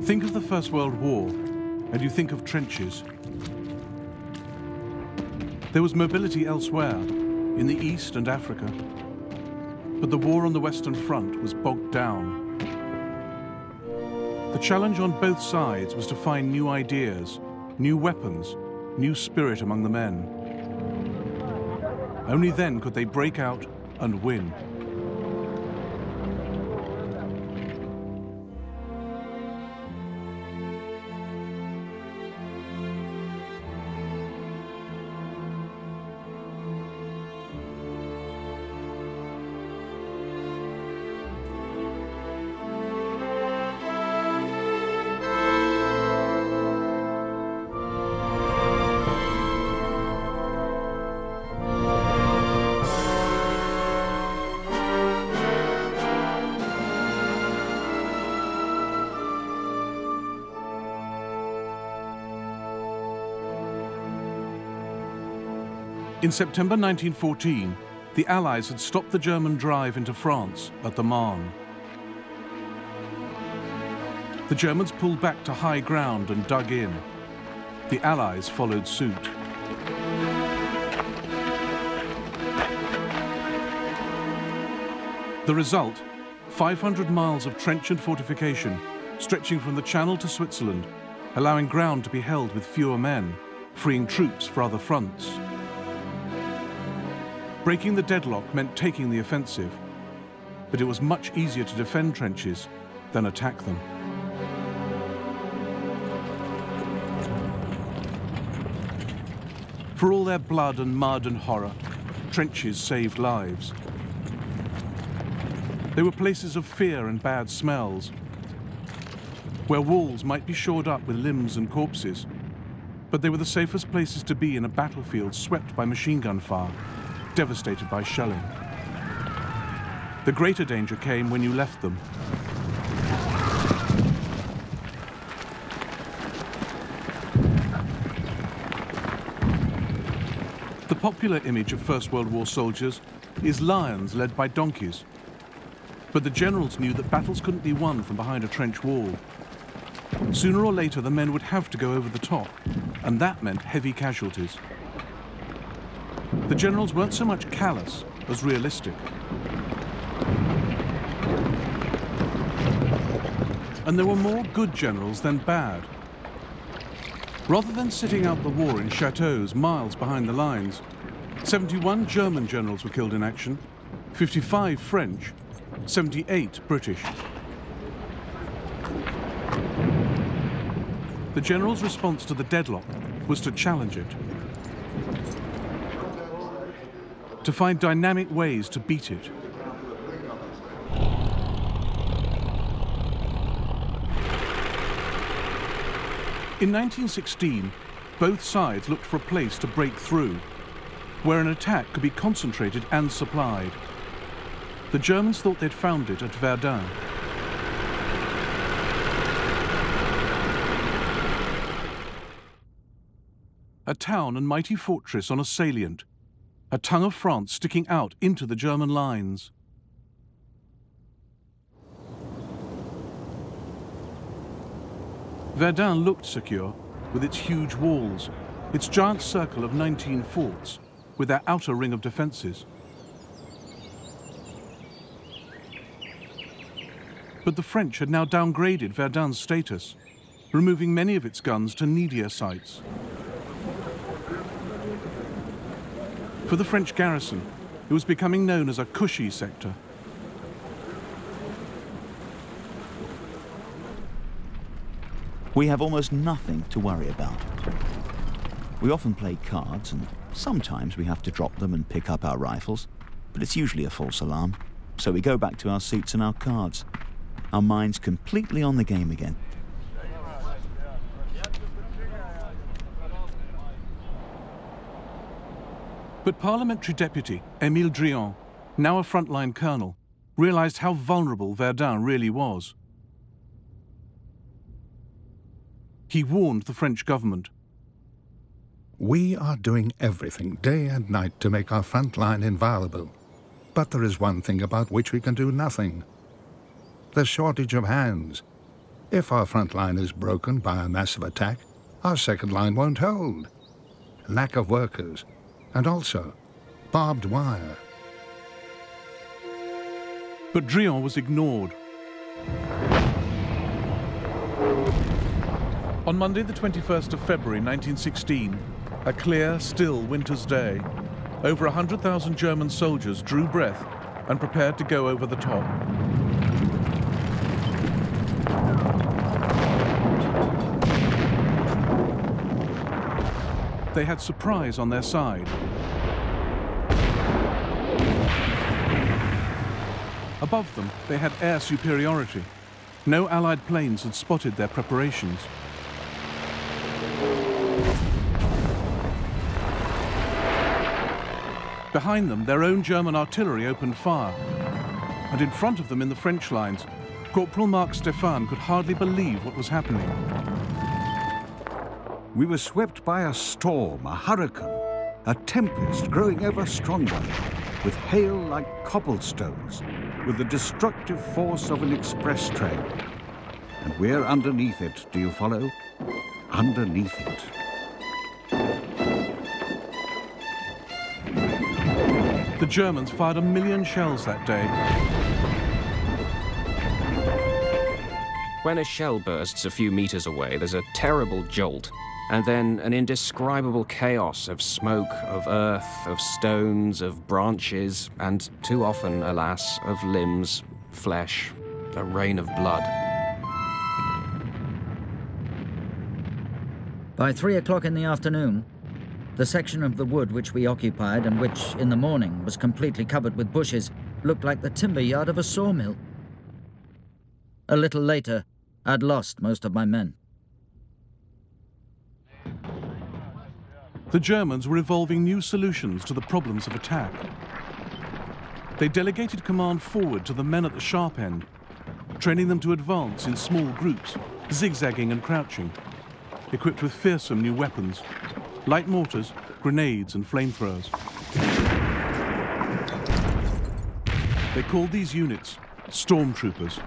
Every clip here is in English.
Think of the First World War, and you think of trenches. There was mobility elsewhere, in the East and Africa, but the war on the Western Front was bogged down. The challenge on both sides was to find new ideas, new weapons, new spirit among the men. Only then could they break out and win. In September 1914, the Allies had stopped the German drive into France at the Marne. The Germans pulled back to high ground and dug in. The Allies followed suit. The result, 500 miles of trench and fortification, stretching from the Channel to Switzerland, allowing ground to be held with fewer men, freeing troops for other fronts. Breaking the deadlock meant taking the offensive, but it was much easier to defend trenches than attack them. For all their blood and mud and horror, trenches saved lives. They were places of fear and bad smells, where walls might be shored up with limbs and corpses, but they were the safest places to be in a battlefield swept by machine gun fire, devastated by shelling. The greater danger came when you left them. The popular image of First World War soldiers is lions led by donkeys. But the generals knew that battles couldn't be won from behind a trench wall. Sooner or later, the men would have to go over the top, and that meant heavy casualties. The generals weren't so much callous as realistic. And there were more good generals than bad. Rather than sitting out the war in chateaux miles behind the lines, 71 German generals were killed in action, 55 French, 78 British. The general's response to the deadlock was to challenge it, to find dynamic ways to beat it. In 1916, both sides looked for a place to break through, where an attack could be concentrated and supplied. The Germans thought they'd found it at Verdun. A town and mighty fortress on a salient, a tongue of France sticking out into the German lines. Verdun looked secure, with its huge walls, its giant circle of 19 forts, with their outer ring of defences. But the French had now downgraded Verdun's status, removing many of its guns to needier sites. For the French garrison, it was becoming known as a cushy sector. We have almost nothing to worry about. We often play cards, and sometimes we have to drop them and pick up our rifles, but it's usually a false alarm. So we go back to our seats and our cards, our minds completely on the game again. But Parliamentary Deputy Émile Drian, now a frontline colonel, realized how vulnerable Verdun really was. He warned the French government. We are doing everything day and night to make our front line inviolable. But there is one thing about which we can do nothing. The shortage of hands. If our front line is broken by a massive attack, our second line won't hold. Lack of workers, and also barbed wire. But Drian was ignored. On Monday, the 21st of February 1916, a clear, still winter's day, over 100,000 German soldiers drew breath and prepared to go over the top. They had surprise on their side. Above them, they had air superiority. No Allied planes had spotted their preparations. Behind them, their own German artillery opened fire. And in front of them in the French lines, Corporal Marc Stéphane could hardly believe what was happening. We were swept by a storm, a hurricane, a tempest growing ever stronger, with hail like cobblestones, with the destructive force of an express train. And we're underneath it, do you follow? Underneath it. The Germans fired 1 million shells that day. When a shell bursts a few meters away, there's a terrible jolt, and then an indescribable chaos of smoke, of earth, of stones, of branches, and too often, alas, of limbs, flesh, a rain of blood. By 3 o'clock in the afternoon, the section of the wood which we occupied and which, in the morning, was completely covered with bushes, looked like the timber yard of a sawmill. A little later, I'd lost most of my men. The Germans were evolving new solutions to the problems of attack. They delegated command forward to the men at the sharp end, training them to advance in small groups, zigzagging and crouching, equipped with fearsome new weapons, light mortars, grenades and flamethrowers. They called these units stormtroopers.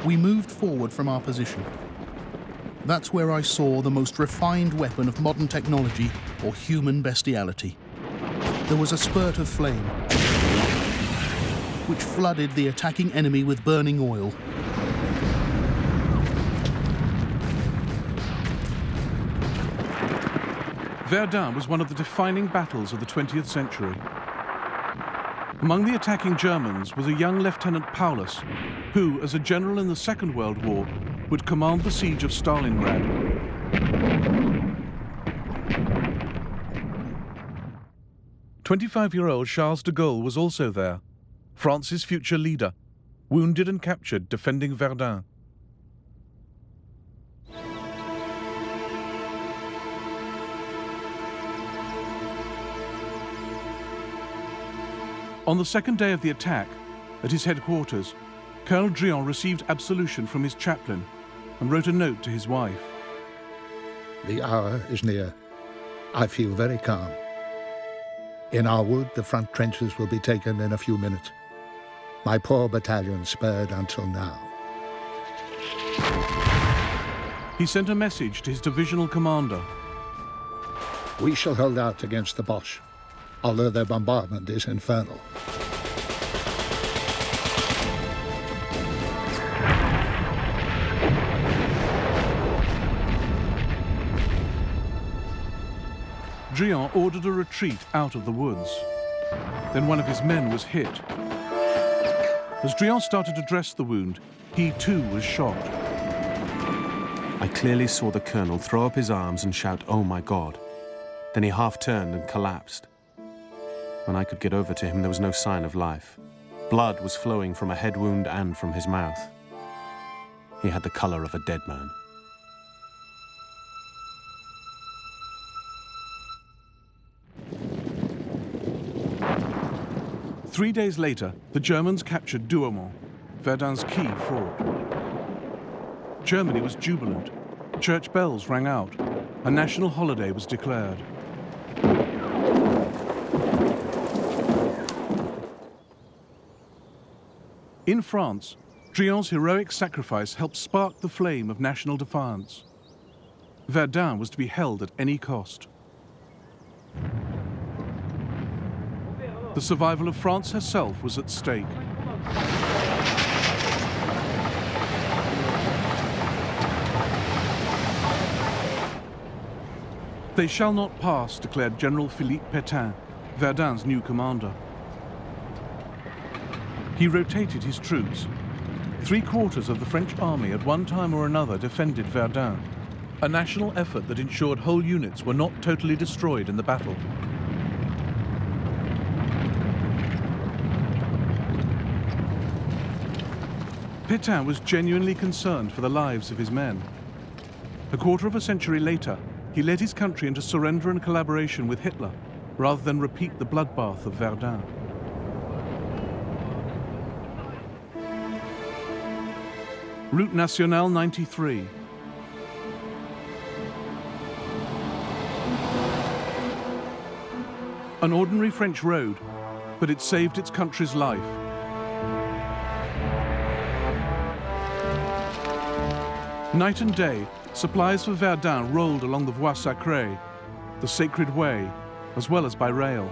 We moved forward from our position. That's where I saw the most refined weapon of modern technology or human bestiality. There was a spurt of flame, which flooded the attacking enemy with burning oil. Verdun was one of the defining battles of the 20th century. Among the attacking Germans was a young Lieutenant Paulus, who, as a general in the Second World War, would command the siege of Stalingrad. "25-year-old Charles de Gaulle was also there, France's future leader, wounded and captured defending Verdun. On the second day of the attack, at his headquarters, Colonel Drian received absolution from his chaplain and wrote a note to his wife. The hour is near. I feel very calm. In our wood, the front trenches will be taken in a few minutes. My poor battalion spared until now. He sent a message to his divisional commander. We shall hold out against the Boche, although their bombardment is infernal. Drian ordered a retreat out of the woods. Then one of his men was hit. As Drian started to dress the wound, he too was shot. I clearly saw the colonel throw up his arms and shout, "Oh my God." Then he half turned and collapsed. When I could get over to him, there was no sign of life. Blood was flowing from a head wound and from his mouth. He had the color of a dead man. Three days later, the Germans captured Douaumont, Verdun's key fort. Germany was jubilant. Church bells rang out. A national holiday was declared. In France, Drion's heroic sacrifice helped spark the flame of national defiance. Verdun was to be held at any cost. The survival of France herself was at stake. They shall not pass, declared General Philippe Pétain, Verdun's new commander. He rotated his troops. 3/4 of the French army at one time or another defended Verdun, a national effort that ensured whole units were not totally destroyed in the battle. Pétain was genuinely concerned for the lives of his men. A quarter of a century later, he led his country into surrender and collaboration with Hitler, rather than repeat the bloodbath of Verdun. Route Nationale 93. An ordinary French road, but it saved its country's life. Night and day, supplies for Verdun rolled along the Voie Sacrée, the sacred way, as well as by rail.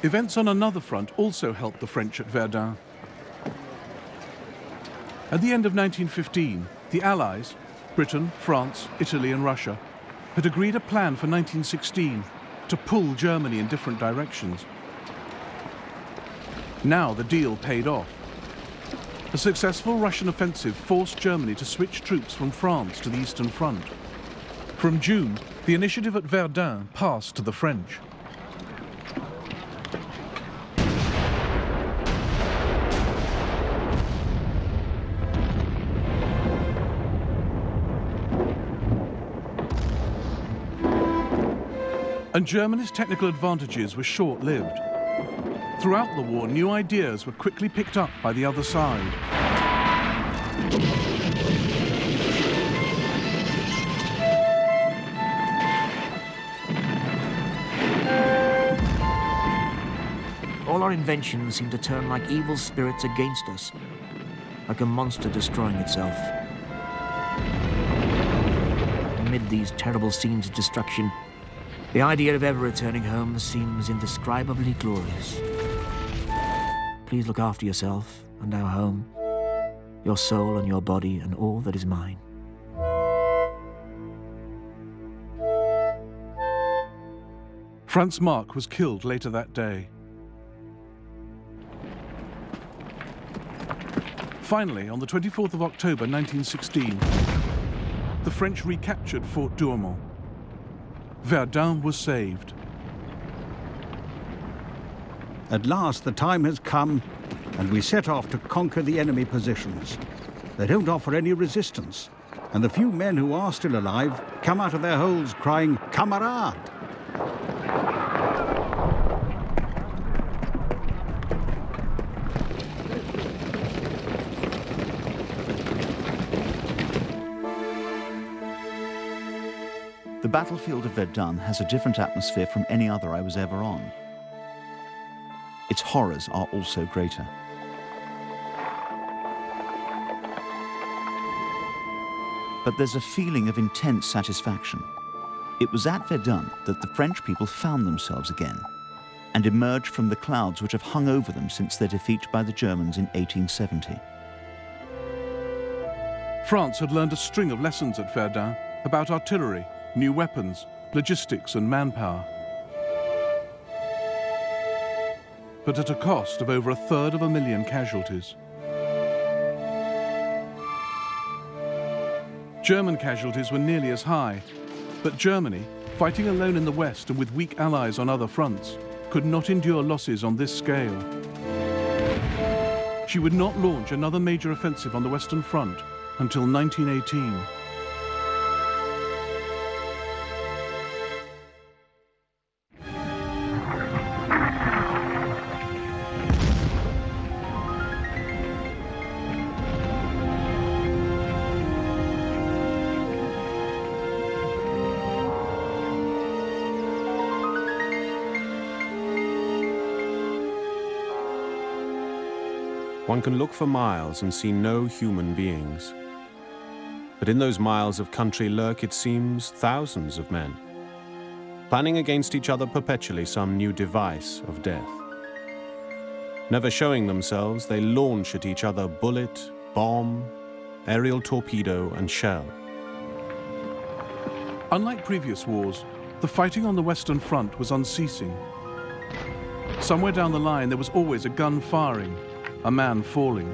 Events on another front also helped the French at Verdun. At the end of 1915, the Allies, Britain, France, Italy and Russia, had agreed a plan for 1916 to pull Germany in different directions. Now the deal paid off. A successful Russian offensive forced Germany to switch troops from France to the Eastern Front. From June, the initiative at Verdun passed to the French. And Germany's technical advantages were short-lived. Throughout the war, new ideas were quickly picked up by the other side. All our inventions seem to turn like evil spirits against us, like a monster destroying itself. Amid these terrible scenes of destruction, the idea of ever returning home seems indescribably glorious. Please look after yourself and our home, your soul and your body and all that is mine. Franz Marc was killed later that day. Finally, on the 24th of October 1916, the French recaptured Fort Douaumont. Verdun was saved. At last the time has come, and we set off to conquer the enemy positions. They don't offer any resistance, and the few men who are still alive come out of their holes crying, "Camarade!" The battlefield of Verdun has a different atmosphere from any other I was ever on. Its horrors are also greater. But there's a feeling of intense satisfaction. It was at Verdun that the French people found themselves again and emerged from the clouds which have hung over them since their defeat by the Germans in 1870. France had learned a string of lessons at Verdun about artillery, new weapons, logistics and manpower. But at a cost of over 1/3 casualties. German casualties were nearly as high, but Germany, fighting alone in the West and with weak allies on other fronts, could not endure losses on this scale. She would not launch another major offensive on the Western Front until 1918. One can look for miles and see no human beings. But in those miles of country lurk, it seems, thousands of men, planning against each other perpetually some new device of death. Never showing themselves, they launch at each other bullet, bomb, aerial torpedo, and shell. Unlike previous wars, the fighting on the Western Front was unceasing. Somewhere down the line, there was always a gun firing, a man falling.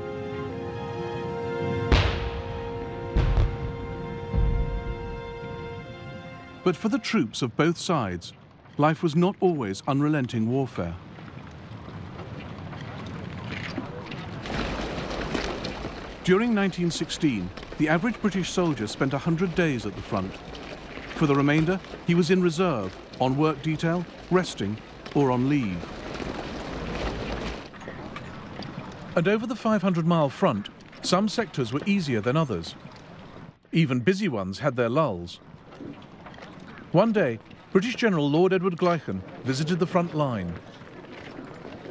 But for the troops of both sides, life was not always unrelenting warfare. During 1916, the average British soldier spent 100 days at the front. For the remainder, he was in reserve, on work detail, resting, or on leave. And over the 500-mile front, some sectors were easier than others. Even busy ones had their lulls. One day, British General Lord Edward Gleichen visited the front line.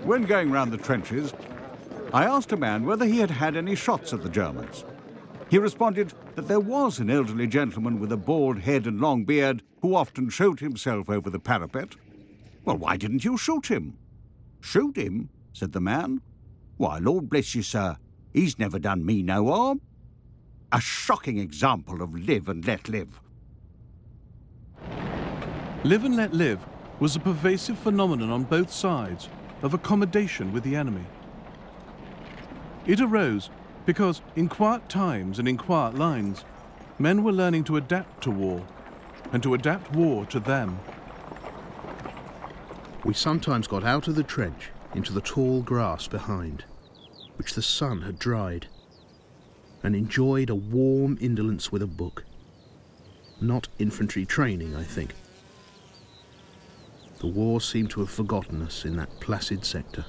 When going round the trenches, I asked a man whether he had had any shots at the Germans. He responded that there was an elderly gentleman with a bald head and long beard who often showed himself over the parapet. Well, why didn't you shoot him? Shoot him? Said the man. Why, Lord bless you, sir, he's never done me no harm. A shocking example of live and let live. Live and let live was a pervasive phenomenon on both sides of accommodation with the enemy. It arose because in quiet times and in quiet lines, men were learning to adapt to war and to adapt war to them. We sometimes got out of the trench into the tall grass behind, which the sun had dried, and enjoyed a warm indolence with a book. Not infantry training, I think. The war seemed to have forgotten us in that placid sector.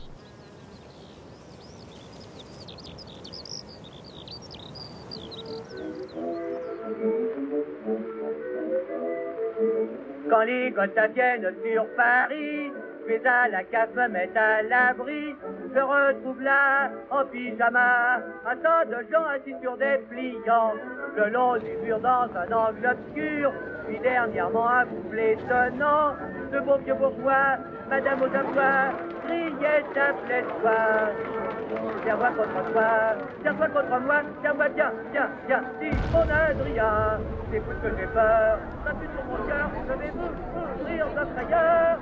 Quand les Gotthas viennent sur Paris, je vais à la cave me mettre à l'abri. Je retrouve là, en pyjama, un tas de gens assis sur des pliants. Le long du mur dans un angle obscur, puis dernièrement un couple étonnant. De beaux vieux bourgeois, madame aux avoirs, criait s'appelait toi. Tiens-moi contre toi, tiens-toi contre moi, tiens-moi bien, bien, bien, dis mon Adrien. Écoute que j'ai peur, ça pue sur mon cœur, je vais vous ouvrir de frayeur.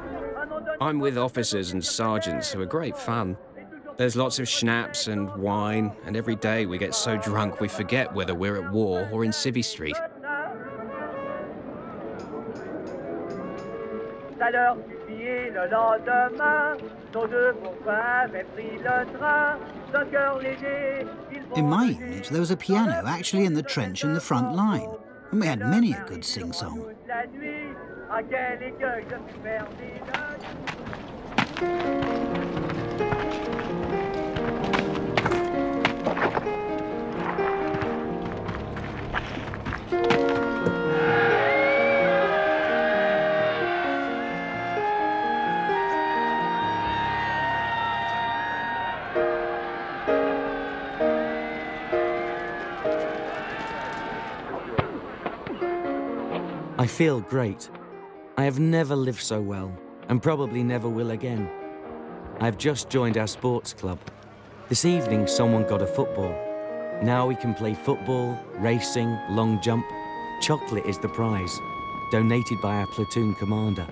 I'm with officers and sergeants who are great fun. There's lots of schnapps and wine, and every day we get so drunk we forget whether we're at war or in Civvy Street. Ça leur suffit le lendemain, nos deux bourgeois avaient pris le train, d'un cœur léger. In my unit, there was a piano actually in the trench in the front line, and we had many a good sing-song. I feel great. I have never lived so well, and probably never will again. I've just joined our sports club. This evening, someone got a football. Now we can play football, racing, long jump. Chocolate is the prize, donated by our platoon commander.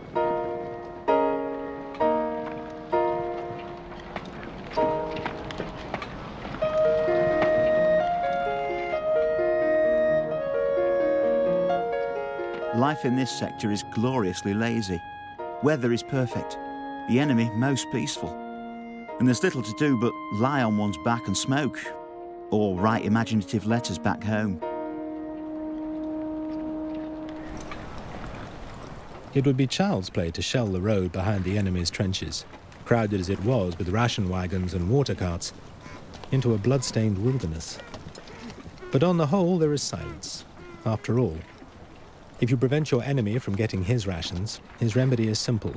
Life in this sector is gloriously lazy. Weather is perfect. The enemy most peaceful. And there's little to do but lie on one's back and smoke, or write imaginative letters back home. It would be child's play to shell the road behind the enemy's trenches, crowded as it was with ration wagons and water carts, into a blood-stained wilderness. But on the whole, there is silence. After all, if you prevent your enemy from getting his rations, his remedy is simple.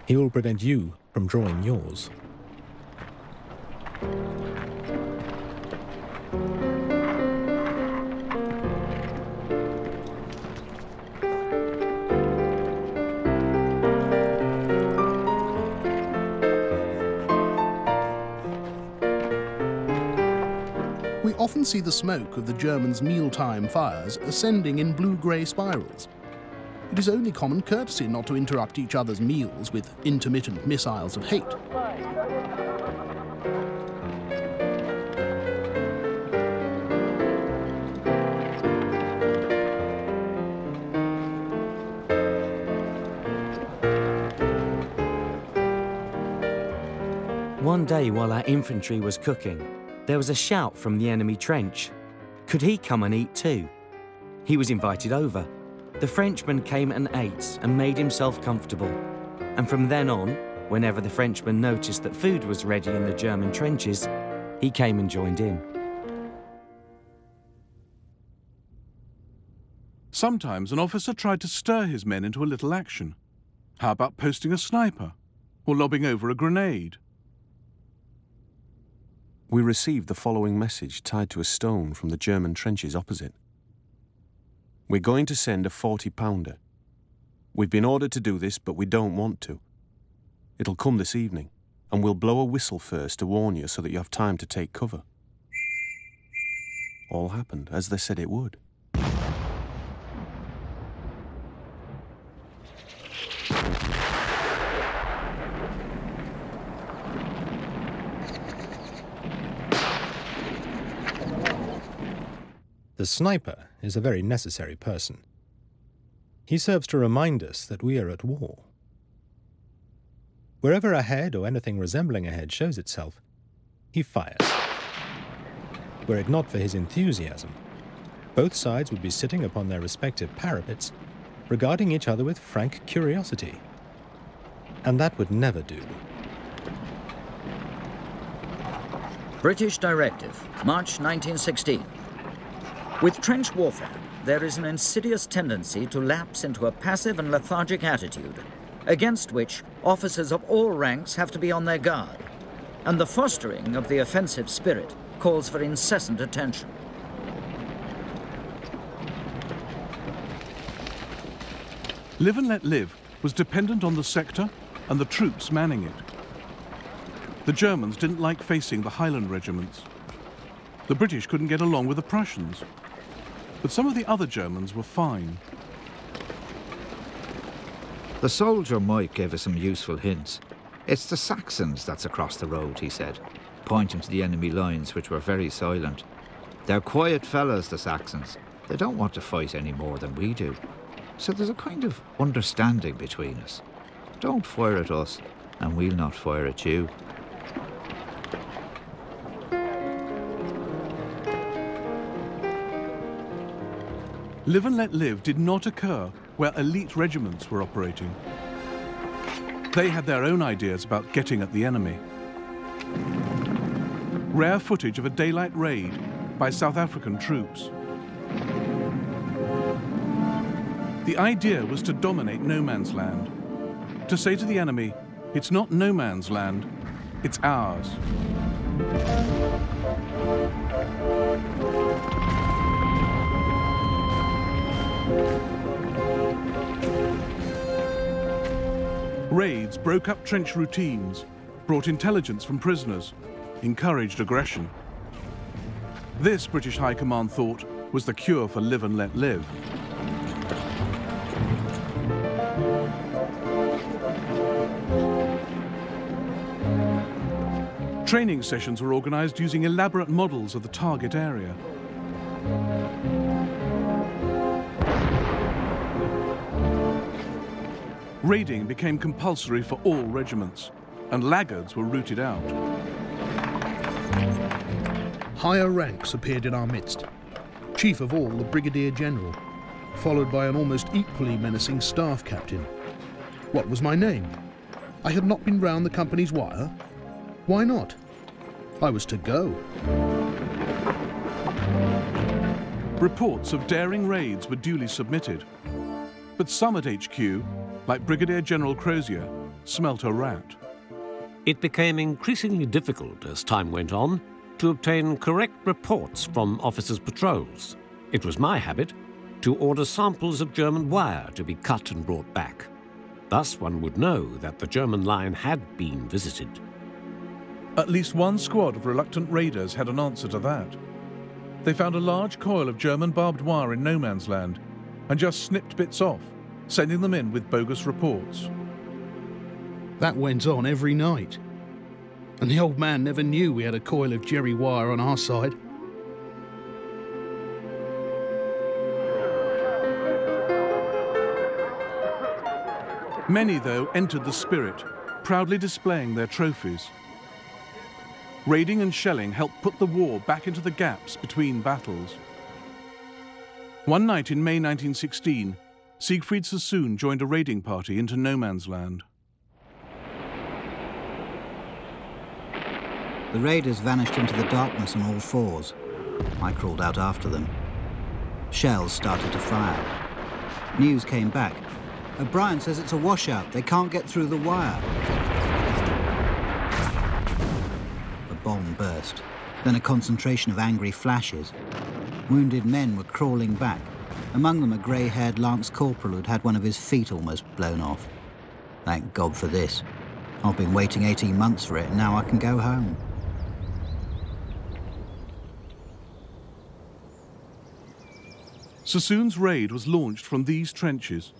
He will prevent you from drawing yours. often see the smoke of the Germans' mealtime fires ascending in blue-grey spirals. It is only common courtesy not to interrupt each other's meals with intermittent missiles of hate. One day while our infantry was cooking, there was a shout from the enemy trench. Could he come and eat too? He was invited over. The Frenchman came and ate and made himself comfortable. And from then on, whenever the Frenchman noticed that food was ready in the German trenches, he came and joined in. Sometimes an officer tried to stir his men into a little action. How about posting a sniper or lobbing over a grenade? We received the following message tied to a stone from the German trenches opposite. We're going to send a 40-pounder. We've been ordered to do this, but we don't want to. It'll come this evening, and we'll blow a whistle first to warn you so that you have time to take cover. All happened as they said it would. The sniper is a very necessary person. He serves to remind us that we are at war. Wherever a head or anything resembling a head shows itself, he fires. Were it not for his enthusiasm, both sides would be sitting upon their respective parapets, regarding each other with frank curiosity. And that would never do. British Directive, March 1916. With trench warfare, there is an insidious tendency to lapse into a passive and lethargic attitude, against which officers of all ranks have to be on their guard, and the fostering of the offensive spirit calls for incessant attention. Live and Let Live was dependent on the sector and the troops manning it. The Germans didn't like facing the Highland regiments. The British couldn't get along with the Prussians. But some of the other Germans were fine. The soldier Mike gave us some useful hints. It's the Saxons that's across the road, he said, pointing to the enemy lines, which were very silent. They're quiet fellas, the Saxons. They don't want to fight any more than we do. So there's a kind of understanding between us. Don't fire at us, and we'll not fire at you. Live and Let Live did not occur where elite regiments were operating. They had their own ideas about getting at the enemy. Rare footage of a daylight raid by South African troops. The idea was to dominate no man's land. To say to the enemy, it's not no man's land, it's ours. Raids broke up trench routines, brought intelligence from prisoners, encouraged aggression. This, British High Command thought, was the cure for Live and Let Live. Training sessions were organized using elaborate models of the target area. Raiding became compulsory for all regiments, and laggards were rooted out. Higher ranks appeared in our midst. Chief of all, the Brigadier General, followed by an almost equally menacing staff captain. What was my name? I had not been round the company's wire. Why not? I was to go. Reports of daring raids were duly submitted, but some at HQ, like Brigadier General Crozier, smelt a rat. It became increasingly difficult as time went on to obtain correct reports from officers' patrols. It was my habit to order samples of German wire to be cut and brought back. Thus one would know that the German line had been visited. At least one squad of reluctant raiders had an answer to that. They found a large coil of German barbed wire in no man's land and just snipped bits off, sending them in with bogus reports. That went on every night. And the old man never knew we had a coil of jerry wire on our side. Many, though, entered the spirit, proudly displaying their trophies. Raiding and shelling helped put the war back into the gaps between battles. One night in May 1916, Siegfried Sassoon joined a raiding party into no man's land. The raiders vanished into the darkness on all fours. I crawled out after them. Shells started to fire. News came back. O'Brien says it's a washout. They can't get through the wire. The bomb burst. Then a concentration of angry flashes. Wounded men were crawling back. Among them a grey-haired lance corporal who'd had one of his feet almost blown off. Thank God for this. I've been waiting 18 months for it, and now I can go home. Sassoon's raid was launched from these trenches.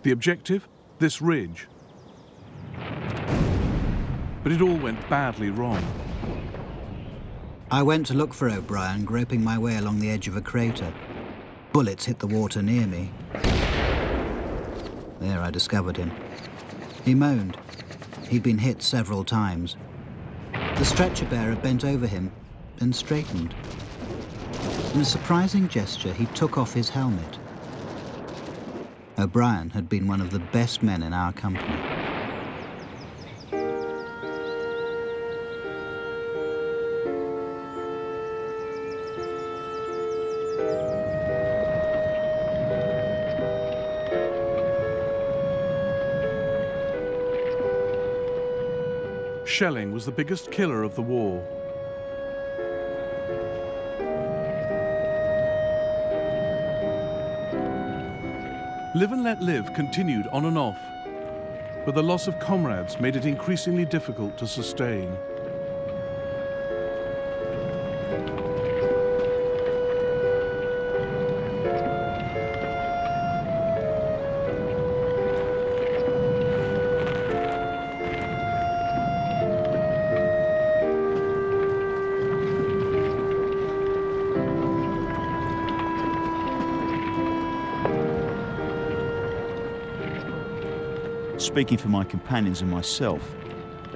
The objective, this ridge. But it all went badly wrong. I went to look for O'Brien, groping my way along the edge of a crater. Bullets hit the water near me. There I discovered him. He moaned. He'd been hit several times. The stretcher bearer bent over him, then straightened. In a surprising gesture, he took off his helmet. O'Brien had been one of the best men in our company. Shelling was the biggest killer of the war. Live and Let Live continued on and off, but the loss of comrades made it increasingly difficult to sustain. Speaking for my companions and myself,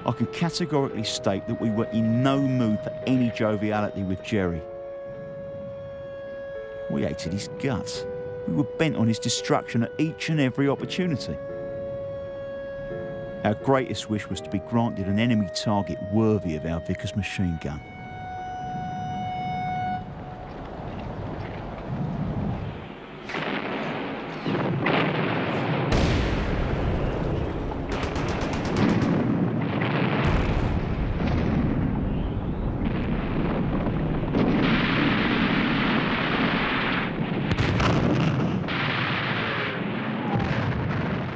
I can categorically state that we were in no mood for any joviality with Jerry. We hated his guts. We were bent on his destruction at each and every opportunity. Our greatest wish was to be granted an enemy target worthy of our Vickers machine gun.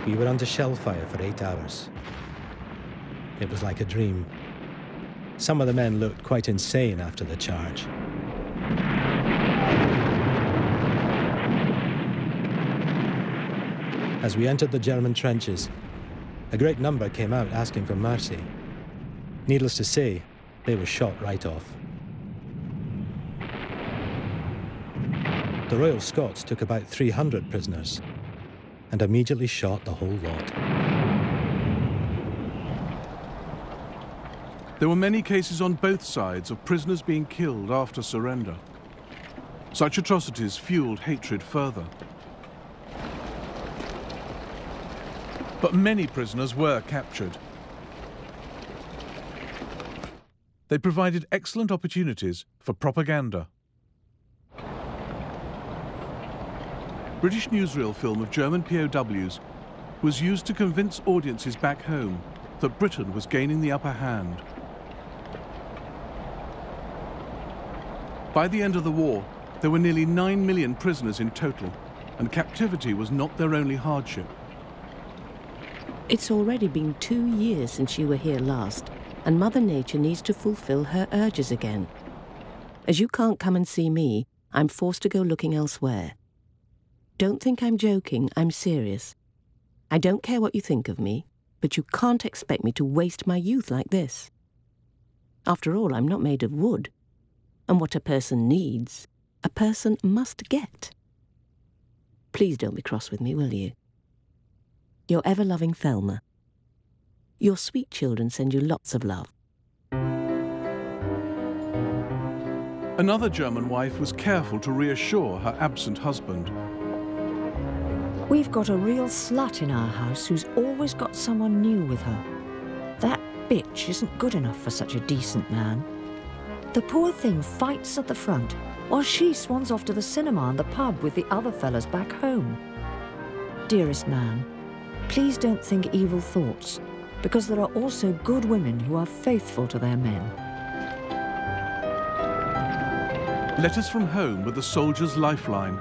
We were under shell fire for 8 hours. It was like a dream. Some of the men looked quite insane after the charge. As we entered the German trenches, a great number came out asking for mercy. Needless to say, they were shot right off. The Royal Scots took about 300 prisoners and immediately shot the whole lot. There were many cases on both sides of prisoners being killed after surrender. Such atrocities fueled hatred further. But many prisoners were captured. They provided excellent opportunities for propaganda. British newsreel film of German POWs was used to convince audiences back home that Britain was gaining the upper hand. By the end of the war, there were nearly 9 million prisoners in total, and captivity was not their only hardship. It's already been 2 years since you were here last. and Mother Nature needs to fulfill her urges again. As you can't come and see me, I'm forced to go looking elsewhere. Don't think I'm joking, I'm serious. I don't care what you think of me, but you can't expect me to waste my youth like this. After all, I'm not made of wood, and what a person needs, a person must get. Please don't be cross with me, will you? Your ever-loving Thelma. Your sweet children send you lots of love. Another German wife was careful to reassure her absent husband. We've got a real slut in our house who's always got someone new with her. That bitch isn't good enough for such a decent man. The poor thing fights at the front, while she swans off to the cinema and the pub with the other fellas back home. Dearest man, please don't think evil thoughts, because there are also good women who are faithful to their men. Letters from home were the soldier's lifeline.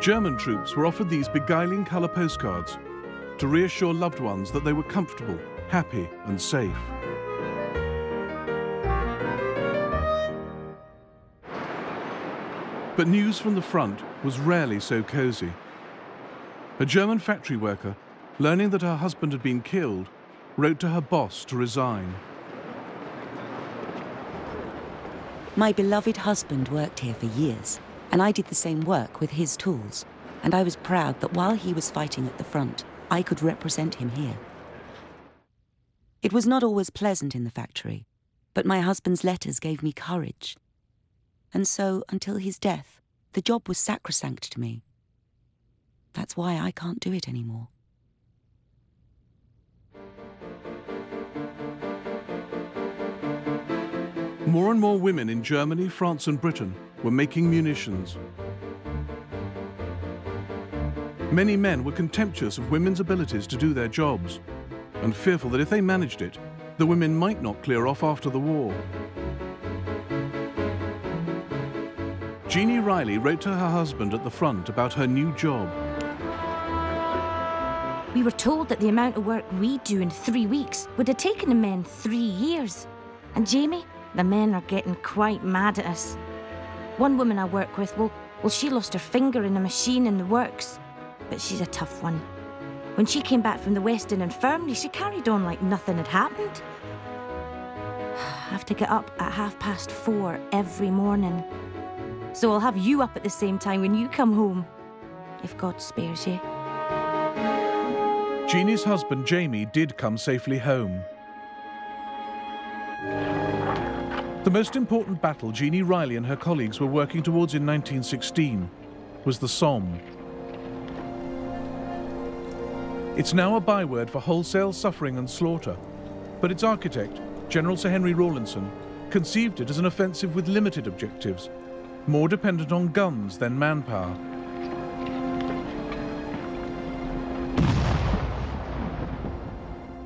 German troops were offered these beguiling colour postcards to reassure loved ones that they were comfortable, happy and safe. But news from the front was rarely so cosy. A German factory worker, learning that her husband had been killed, wrote to her boss to resign. My beloved husband worked here for years, and I did the same work with his tools, and I was proud that while he was fighting at the front, I could represent him here. It was not always pleasant in the factory, but my husband's letters gave me courage. And so, until his death, the job was sacrosanct to me. That's why I can't do it anymore. More and more women in Germany, France and Britain were making munitions. Many men were contemptuous of women's abilities to do their jobs, and fearful that if they managed it, the women might not clear off after the war. Jeannie Riley wrote to her husband at the front about her new job. We were told that the amount of work we do in 3 weeks would have taken the men 3 years. And Jamie, the men are getting quite mad at us. One woman I work with, well, she lost her finger in a machine in the works. But she's a tough one. When she came back from the Western Infirmary, she carried on like nothing had happened. I have to get up at 4:30 every morning. So I'll have you up at the same time when you come home, if God spares you. Jeannie's husband, Jamie, did come safely home. The most important battle Jeannie Riley and her colleagues were working towards in 1916 was the Somme. It's now a byword for wholesale suffering and slaughter, but its architect, General Sir Henry Rawlinson, conceived it as an offensive with limited objectives, more dependent on guns than manpower.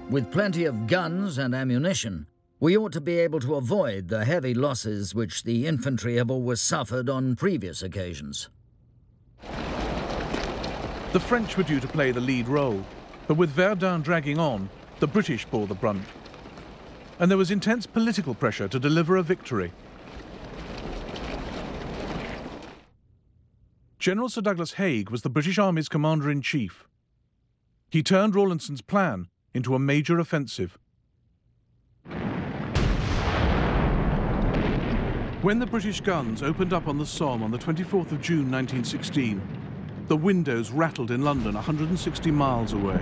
With plenty of guns and ammunition, we ought to be able to avoid the heavy losses which the infantry have always suffered on previous occasions. The French were due to play the lead role, but with Verdun dragging on, the British bore the brunt. And there was intense political pressure to deliver a victory. General Sir Douglas Haig was the British Army's commander-in-chief. He turned Rawlinson's plan into a major offensive. When the British guns opened up on the Somme on the 24th of June 1916, the windows rattled in London 160 miles away.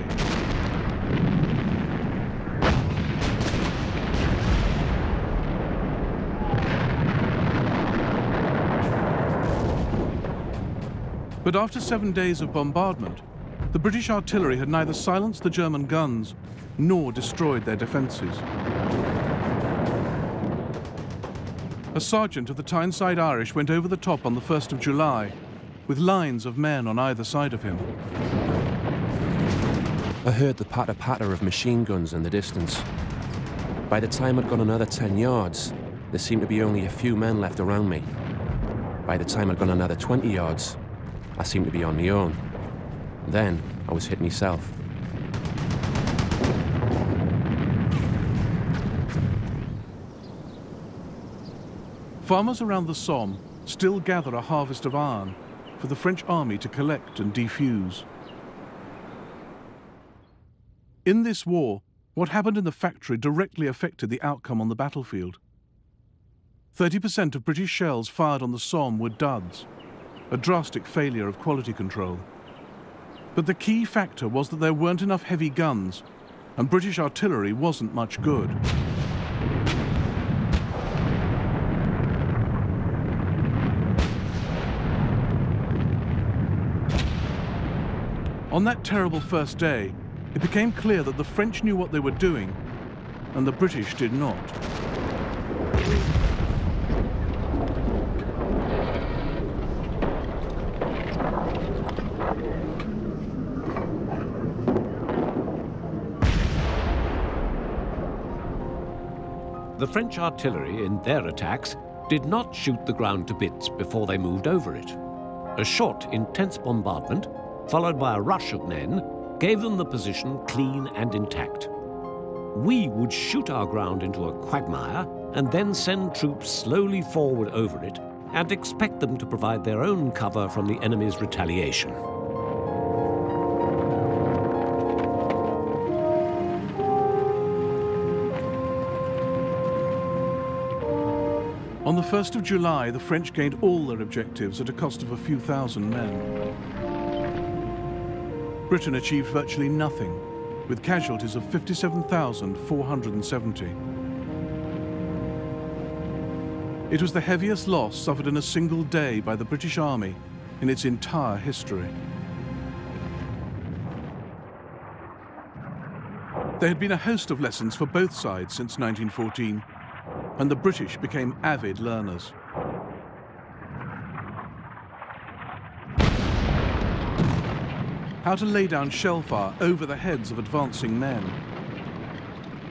But after 7 days of bombardment, the British artillery had neither silenced the German guns nor destroyed their defences. A sergeant of the Tyneside Irish went over the top on the 1st of July, with lines of men on either side of him. I heard the patter-patter of machine guns in the distance. By the time I'd gone another 10 yards, there seemed to be only a few men left around me. By the time I'd gone another 20 yards, I seemed to be on my own. Then I was hit myself. Farmers around the Somme still gather a harvest of iron for the French army to collect and defuse. In this war, what happened in the factory directly affected the outcome on the battlefield. 30% of British shells fired on the Somme were duds, a drastic failure of quality control. But the key factor was that there weren't enough heavy guns, and British artillery wasn't much good. On that terrible first day, it became clear that the French knew what they were doing, and the British did not. The French artillery, in their attacks, did not shoot the ground to bits before they moved over it. A short, intense bombardment, followed by a rush of men, gave them the position clean and intact. We would shoot our ground into a quagmire and then send troops slowly forward over it and expect them to provide their own cover from the enemy's retaliation. On the 1st of July, the French gained all their objectives at a cost of a few thousand men. Britain achieved virtually nothing, with casualties of 57,470. It was the heaviest loss suffered in a single day by the British Army in its entire history. There had been a host of lessons for both sides since 1914, and the British became avid learners. How to lay down shell fire over the heads of advancing men.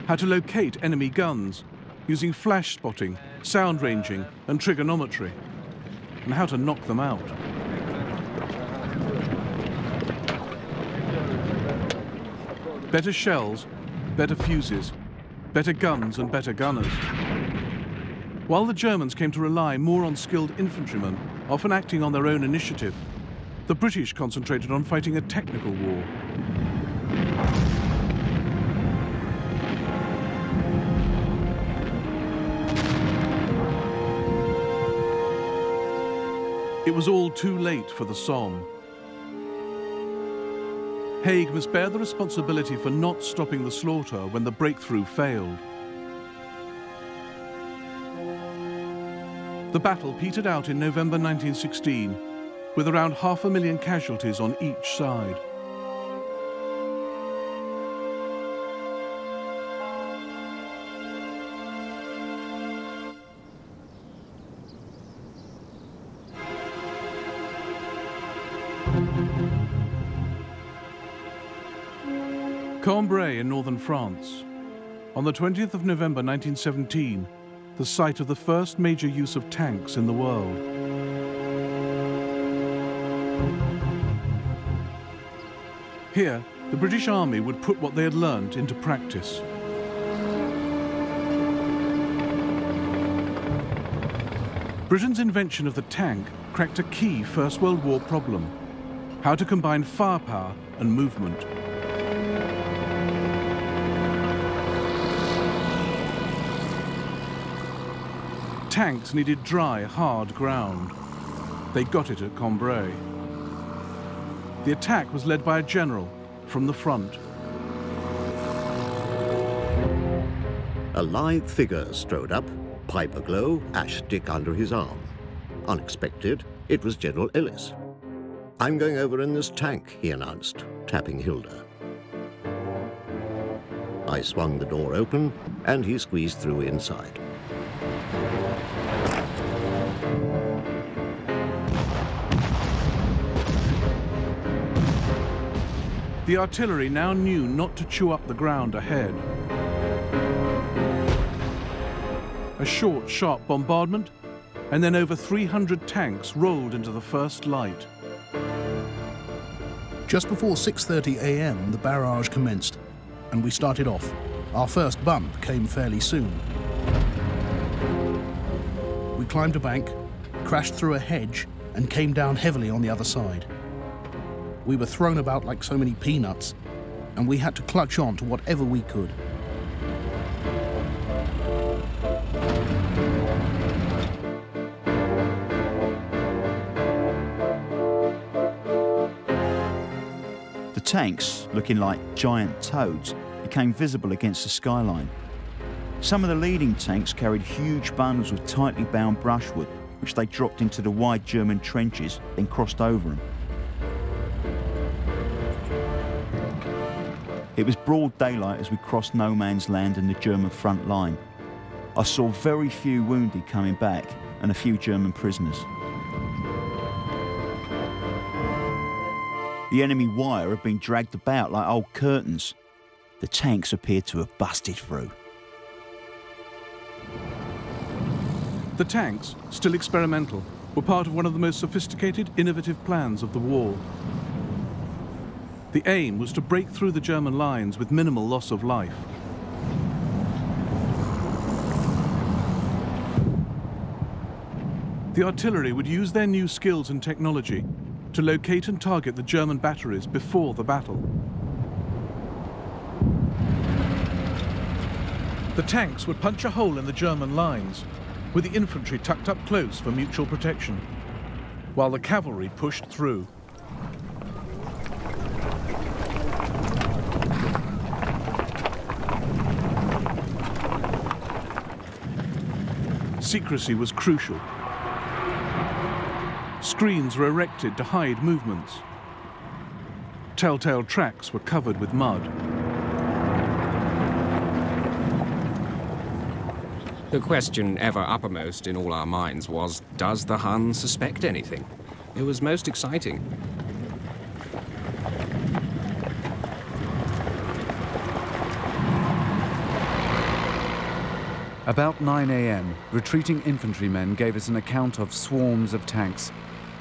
How to locate enemy guns using flash spotting, sound ranging, and trigonometry. And how to knock them out. Better shells, better fuses, better guns and better gunners. While the Germans came to rely more on skilled infantrymen, often acting on their own initiative, the British concentrated on fighting a technical war. It was all too late for the Somme. Haig must bear the responsibility for not stopping the slaughter when the breakthrough failed. The battle petered out in November 1916, with around 500,000 casualties on each side. Cambrai in northern France. On the 20th of November 1917, the site of the first major use of tanks in the world. Here, the British Army would put what they had learned into practice. Britain's invention of the tank cracked a key First World War problem: how to combine firepower and movement. Tanks needed dry, hard ground. They got it at Cambrai. The attack was led by a general from the front. A lithe figure strode up, pipe aglow, ash stick under his arm. Unexpected, it was General Ellis. "I'm going over in this tank," he announced, tapping Hilda. I swung the door open, and he squeezed through inside. The artillery now knew not to chew up the ground ahead. A short, sharp bombardment, and then over 300 tanks rolled into the first light. Just before 6:30 a.m, the barrage commenced, and we started off. Our first bump came fairly soon. We climbed a bank, crashed through a hedge, and came down heavily on the other side. We were thrown about like so many peanuts, and we had to clutch on to whatever we could. The tanks, looking like giant toads, became visible against the skyline. Some of the leading tanks carried huge bundles of tightly bound brushwood, which they dropped into the wide German trenches, then crossed over them. It was broad daylight as we crossed no man's land and the German front line. I saw very few wounded coming back and a few German prisoners. The enemy wire had been dragged about like old curtains. The tanks appeared to have busted through. The tanks, still experimental, were part of one of the most sophisticated, innovative plans of the war. The aim was to break through the German lines with minimal loss of life. The artillery would use their new skills and technology to locate and target the German batteries before the battle. The tanks would punch a hole in the German lines, with the infantry tucked up close for mutual protection, while the cavalry pushed through. Secrecy was crucial. Screens were erected to hide movements. Telltale tracks were covered with mud. The question ever uppermost in all our minds was, does the Hun suspect anything? It was most exciting. About 9 a.m, retreating infantrymen gave us an account of swarms of tanks,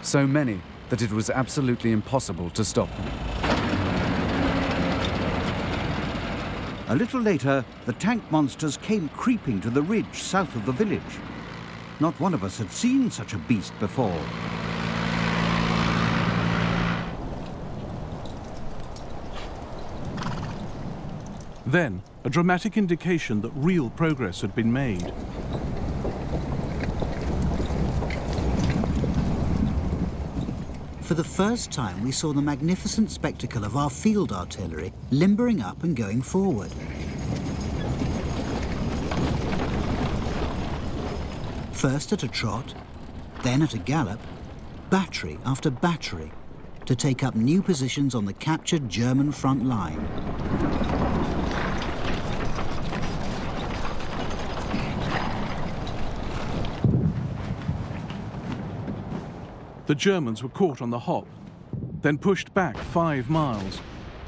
so many that it was absolutely impossible to stop them. A little later, the tank monsters came creeping to the ridge south of the village. Not one of us had seen such a beast before. Then, a dramatic indication that real progress had been made. For the first time, we saw the magnificent spectacle of our field artillery limbering up and going forward. First at a trot, then at a gallop, battery after battery, to take up new positions on the captured German front line. The Germans were caught on the hop, then pushed back 5 miles,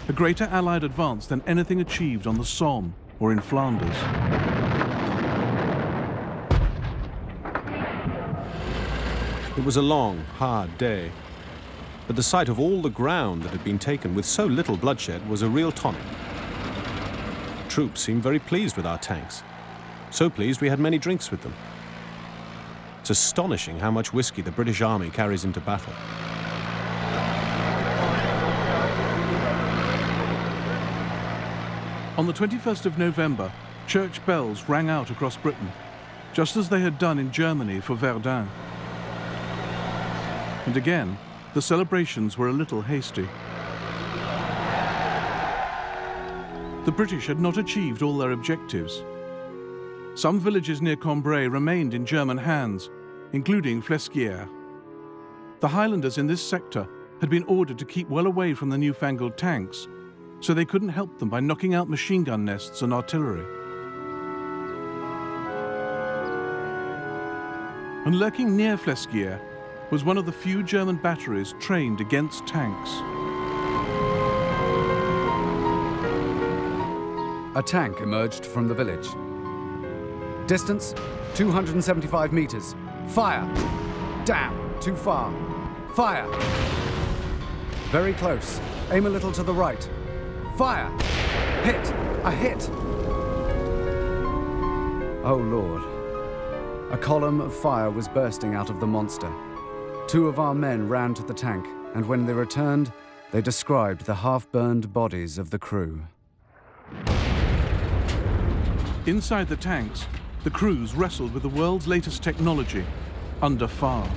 a greater Allied advance than anything achieved on the Somme or in Flanders. It was a long, hard day, but the sight of all the ground that had been taken with so little bloodshed was a real tonic. Troops seemed very pleased with our tanks, so pleased we had many drinks with them. It's astonishing how much whiskey the British Army carries into battle. On the 21st of November, church bells rang out across Britain, just as they had done in Germany for Verdun. And again, the celebrations were a little hasty. The British had not achieved all their objectives. Some villages near Cambrai remained in German hands, including Flesquières. The Highlanders in this sector had been ordered to keep well away from the newfangled tanks, so they couldn't help them by knocking out machine gun nests and artillery. And lurking near Flesquières was one of the few German batteries trained against tanks. A tank emerged from the village. Distance, 275 meters. Fire! Damn, too far. Fire! Very close. Aim a little to the right. Fire! Hit! A hit! Oh, Lord. A column of fire was bursting out of the monster. 2 of our men ran to the tank, and when they returned, they described the half-burned bodies of the crew. Inside the tanks, the crews wrestled with the world's latest technology, under fire.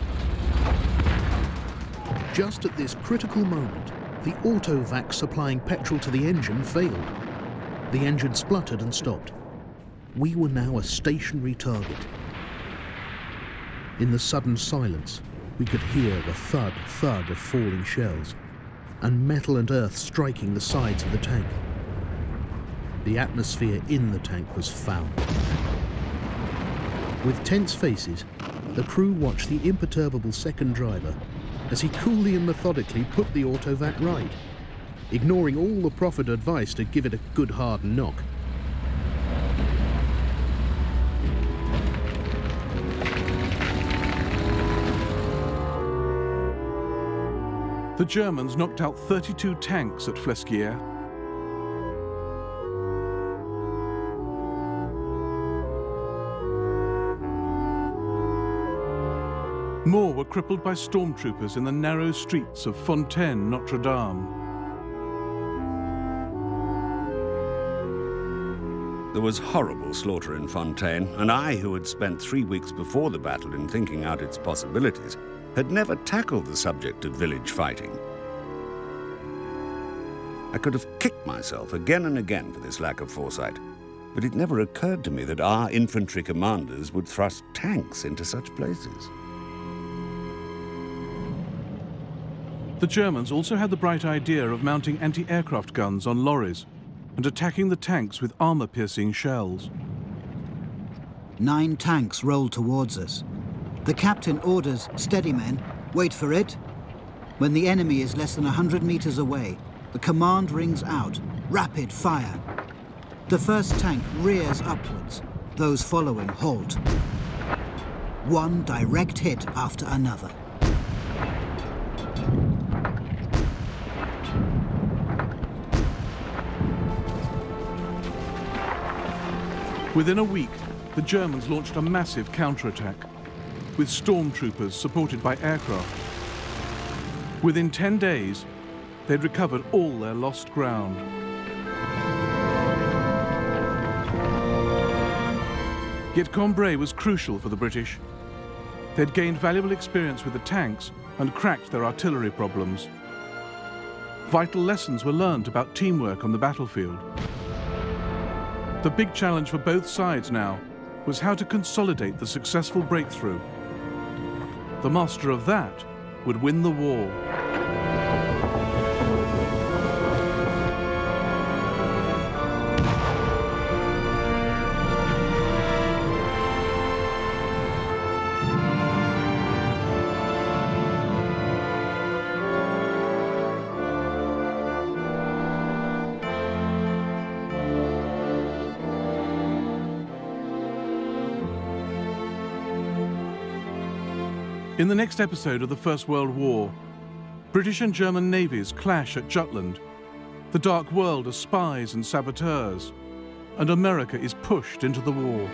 Just at this critical moment, the autovac supplying petrol to the engine failed. The engine spluttered and stopped. We were now a stationary target. In the sudden silence, we could hear the thud of falling shells, and metal and earth striking the sides of the tank. The atmosphere in the tank was foul. With tense faces, the crew watched the imperturbable second driver as he coolly and methodically put the autovac right, ignoring all the proffered advice to give it a good hard knock. The Germans knocked out 32 tanks at Flesquières. More were crippled by stormtroopers in the narrow streets of Fontaine, Notre Dame. There was horrible slaughter in Fontaine, and I, who had spent 3 weeks before the battle in thinking out its possibilities, had never tackled the subject of village fighting. I could have kicked myself again and again for this lack of foresight, but it never occurred to me that our infantry commanders would thrust tanks into such places. The Germans also had the bright idea of mounting anti-aircraft guns on lorries and attacking the tanks with armor-piercing shells. 9 tanks rolled towards us. The captain orders, "Steady, men, wait for it." When the enemy is less than 100 meters away, the command rings out, "Rapid fire." The first tank rears upwards. Those following halt. One direct hit after another. Within a week, the Germans launched a massive counterattack, with stormtroopers supported by aircraft. Within 10 days, they'd recovered all their lost ground. Yet Cambrai was crucial for the British. They'd gained valuable experience with the tanks and cracked their artillery problems. Vital lessons were learned about teamwork on the battlefield. The big challenge for both sides now was how to consolidate the successful breakthrough. The master of that would win the war. In the next episode of the First World War, British and German navies clash at Jutland, the dark world of spies and saboteurs, and America is pushed into the war.